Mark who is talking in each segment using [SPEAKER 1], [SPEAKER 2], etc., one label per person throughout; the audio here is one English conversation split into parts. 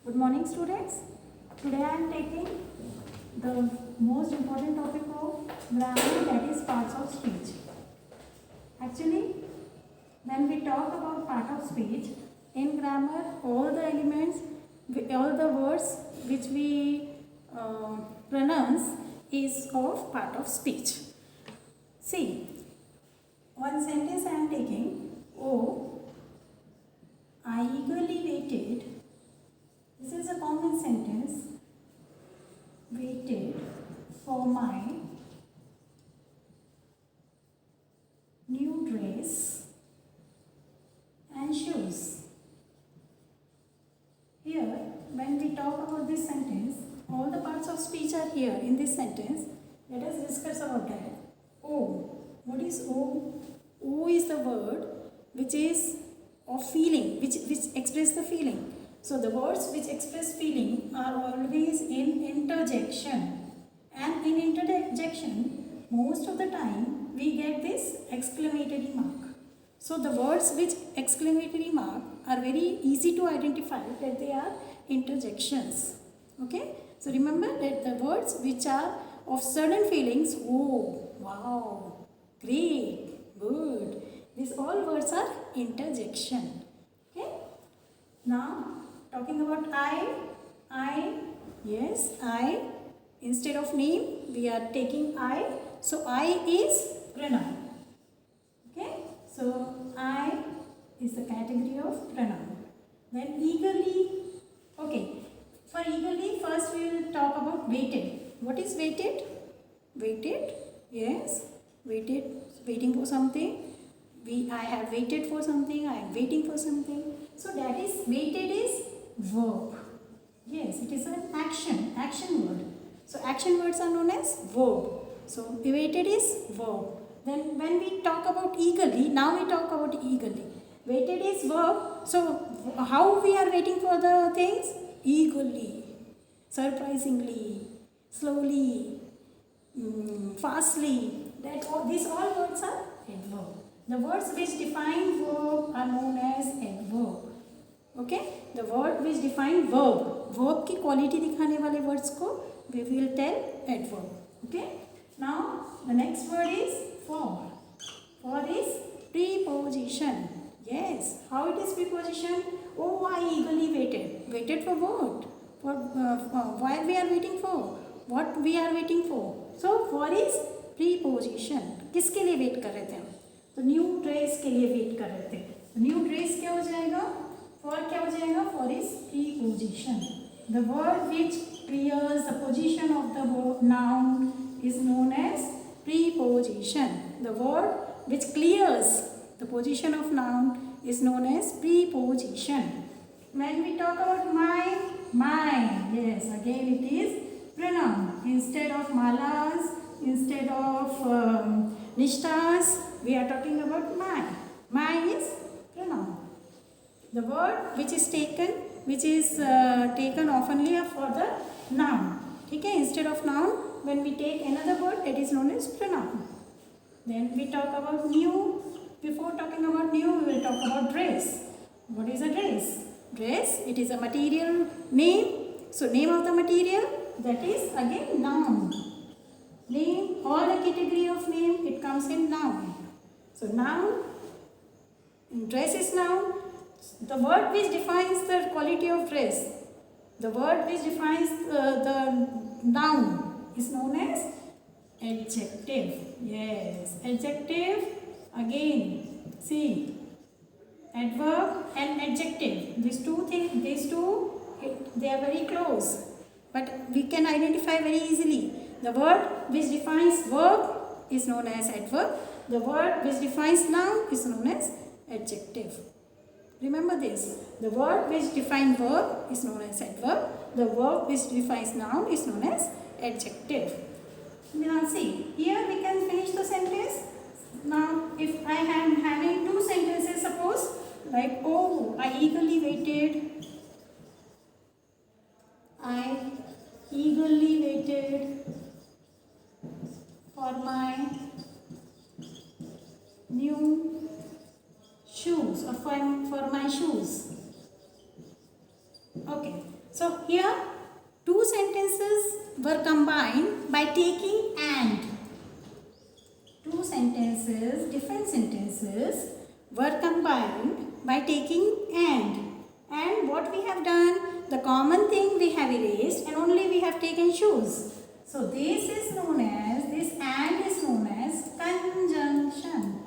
[SPEAKER 1] Good morning, students. Today I am taking the most important topic of grammar, that is parts of speech. Actually, when we talk about part of speech, in grammar, all the elements, all the words which we pronounce is of part of speech. See, one sentence I am taking, oh, I eagerly waited. This is a common sentence. Waited for my new dress and shoes. Here, when we talk about this sentence, all the parts of speech are here in this sentence. Let us discuss about that. O. What is O? O is the word which is of feeling, which express the feeling. So the words which express feeling are always in interjection. And in interjection, most of the time we get this exclamatory mark. So the words which exclamatory mark are very easy to identify that they are interjections. Okay? So remember that the words which are of certain feelings, oh, wow, great, good, these all words are interjection. Okay? Now, talking about yes, I, instead of name, we are taking I. So, I is pronoun. Okay, so I is the category of pronoun. Then eagerly, okay, for eagerly, first we will talk about waited. What is waited? Waited, yes, waited, waiting for something. I have waited for something, I am waiting for something. So that is, waited is verb. Yes, it is an action word. So action words are known as verb. So waited is verb. Then when we talk about eagerly, now we talk about eagerly. Waited is verb. So how we are waiting for the things? Eagerly, surprisingly, slowly, fastly. These all words are adverb. The words which define verb are known as adverb. Okay? The word which define verb. Verb की quality दिखाने वाले words को we will tell adverb. Okay? Now the next word is for. For is preposition. Yes. How it is preposition? Oh, I eagerly waited. Waited for what? For why we are waiting for? What we are waiting for? So for is preposition. किसके लिए wait कर रहे थे हम? तो new dress के लिए wait कर रहे थे. न्यू ड्रेस क्या हो जाएगा? फॉर क्या हो जाएगा? For is preposition. The word which clears the position of the noun is known as preposition. The word which clears the position of noun is known as preposition. When we talk about my, yes, again it is pronoun. Instead of malas, instead of nishtas, we are talking about my. My is pronoun. The word which is taken oftenly for the noun. Okay, instead of noun, when we take another word, it is known as pronoun. Then we talk about new. Before talking about new, we will talk about dress. What is a dress? Dress, it is a material name. So name of the material, that is again noun. Name or a category of name, it comes in noun. So noun, dress is noun. The word which defines the quality of dress, the word which defines the noun is known as adjective. Yes, adjective, again, see, adverb and adjective. These two, they are very close, but we can identify very easily. The word which defines verb is known as adverb. The word which defines noun is known as adjective. Remember this. The word which defines verb is known as adverb. The verb which defines noun is known as adjective. Now see, here we can finish the sentence. Now if I am having two sentences, suppose, like, oh, I eagerly waited. I eagerly waited for my new shoes, or for my shoes. Okay. So here two sentences were combined by taking and. Two sentences, different sentences were combined by taking and. And what we have done, the common thing we have erased and only we have taken shoes. So this is known as, this and is known as conjunction.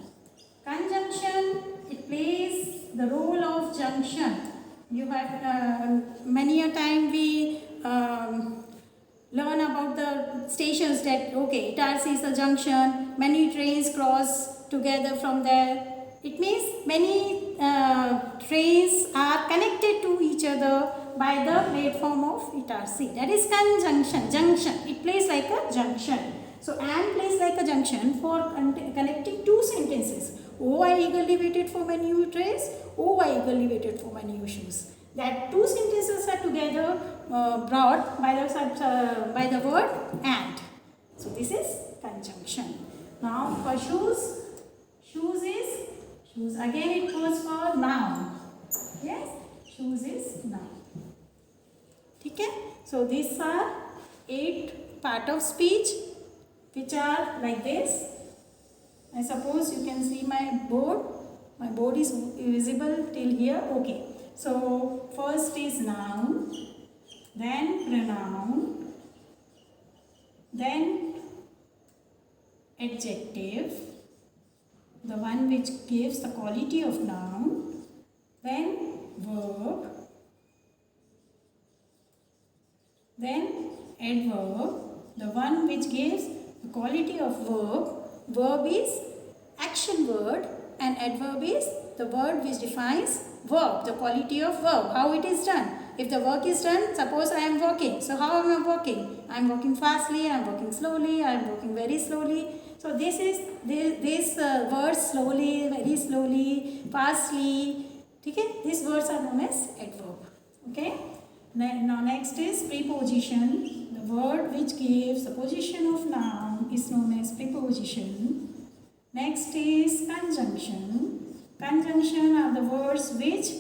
[SPEAKER 1] Conjunction, it plays the role of junction. You have many a time we learn about the stations that okay, Itarsi is a junction, many trains cross together from there. It means many trains are connected to each other by the platform of Itarsi. That is conjunction, junction. It plays like a junction. So and plays like a junction for connecting two sentences. Oh, I eagerly waited for my new dress. Oh, I eagerly waited for my new shoes. That two sentences are together brought by the word and. So this is conjunction. Now for shoes, shoes again it goes for noun. Yes, shoes is noun. Okay. So these are 8 part of speech which are like this. I suppose you can see my board. My board is visible till here. Okay. So first is noun, then pronoun, then adjective, the one which gives the quality of noun, then verb, then adverb, the one which gives the quality of verb. Verb is action word and adverb is the word which defines verb, the quality of verb, how it is done. If the work is done, suppose I am walking. So how am I walking? I am walking fastly, I am walking slowly, I am walking very slowly. So this is this words slowly, very slowly, fastly. Okay? These words are known as adverb. Okay? Now next is preposition. The word which gives the position of noun is known as preposition. Next is conjunction. Conjunction are the words which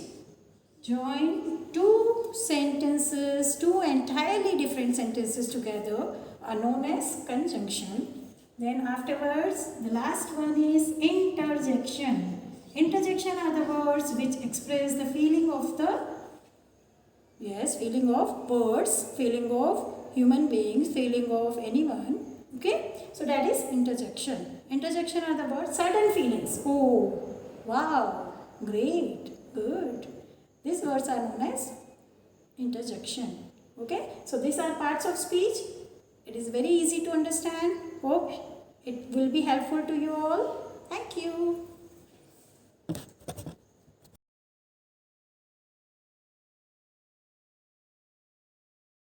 [SPEAKER 1] join two sentences, two entirely different sentences together are known as conjunction. Then afterwards, the last one is interjection. Interjection are the words which express the feeling of feeling of birds, feeling of human beings, feeling of anyone. Okay, so that is interjection. Interjection are the words, certain feelings. Oh, wow, great, good. These words are known as interjection. Okay, so these are parts of speech. It is very easy to understand. Hope it will be helpful to you all. Thank you.